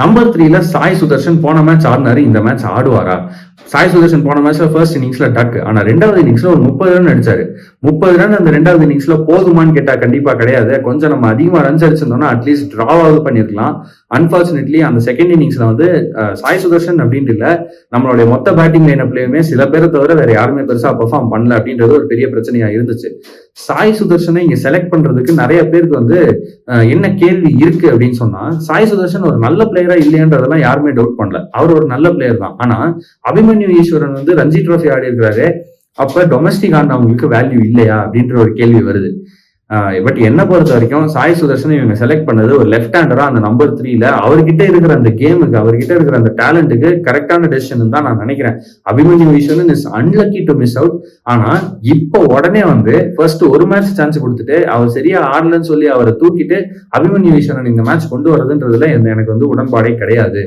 Number 3ல Sai Sudarshan போன match ஆடினாரு, இந்த match ஆடுவாரா? Sai Sudarshan போன மேட்ச்ல ஃபர்ஸ்ட் இன்னிங்ஸ்ல டக். ஆனா 2வது இன்னிங்ஸ்ல ஒரு 30 ரன் அடிச்சாரு. 30 ரன் அந்த 2வது இன்னிங்ஸ்ல போதுமான்னு கேட்டா கண்டிப்பா கிடையாது. கொஞ்சம் நம்ம அதிகமா ரன்ஸ் அடிச்சிருந்தோம்னா அட்லீஸ்ட் டிராவாவது பண்ணிருக்கலாம். அன்பார்ச்சுனேட்லி அந்த செகண்ட் இன்னிங்ஸ்ல வந்து சாய் சுதர்ஷன் அப்படின்ட்டு இல்ல, நம்மளுடைய மொத்த பேட்டிங் லைனப்லயுமே சில பேரை தவிர வேற யாருமே பெருசா பெர்ஃபார்ம் பண்ணல அப்படின்றது ஒரு பெரிய பிரச்சனையா இருந்துச்சு. சாய் சுதர்ஷனை இங்க செலக்ட் பண்றதுக்கு நிறைய பேருக்கு வந்து என்ன கேள்வி இருக்கு அப்படின்னு சொன்னா, சாய் சுதர்ஷன் ஒரு நல்ல பிளேயரா இல்லையன்றதெல்லாம் யாருமே டவுட் பண்ணல. அவர் ஒரு நல்ல பிளேயர் தான். ஆனா அபிமன்யு ஈஸ்வரன் வந்து ரஞ்சி டிராஃபி ஆடி இருக்கிறாரு. அப்ப டொமஸ்டிக் ஆடினவங்களுக்கு வேல்யூ இல்லையா அப்படின்ற ஒரு கேள்வி வருது. பட் என்ன பொறுத்த வரைக்கும் சாய் சுதர்ஷன் இவங்க செலக்ட் பண்ணது ஒரு லெஃப்ட் ஹேண்டரா அந்த நம்பர் 3ல அவர்கிட்ட இருக்கிற அந்த கேமுக்கு, அவர்கிட்ட இருக்கிற அந்த டேலண்ட்டுக்கு கரெக்டான டெசிஷன் தான் நான் நினைக்கிறேன். Abhimanyu Easwaran is unlucky to miss out. ஆனா இப்போ உடனே வந்து ஃபர்ஸ்ட் ஒரு மேட்ச் சான்ஸ் கொடுத்துட்டு அவர் சரியா ஆடலன்னு சொல்லி அவரை தூக்கிட்டு அபிமன்யு ஈஸ்வரன் இந்த மேட்ச் கொண்டு வரதுன்றதுல எனக்கு வந்து உடன்பாடே கிடையாது.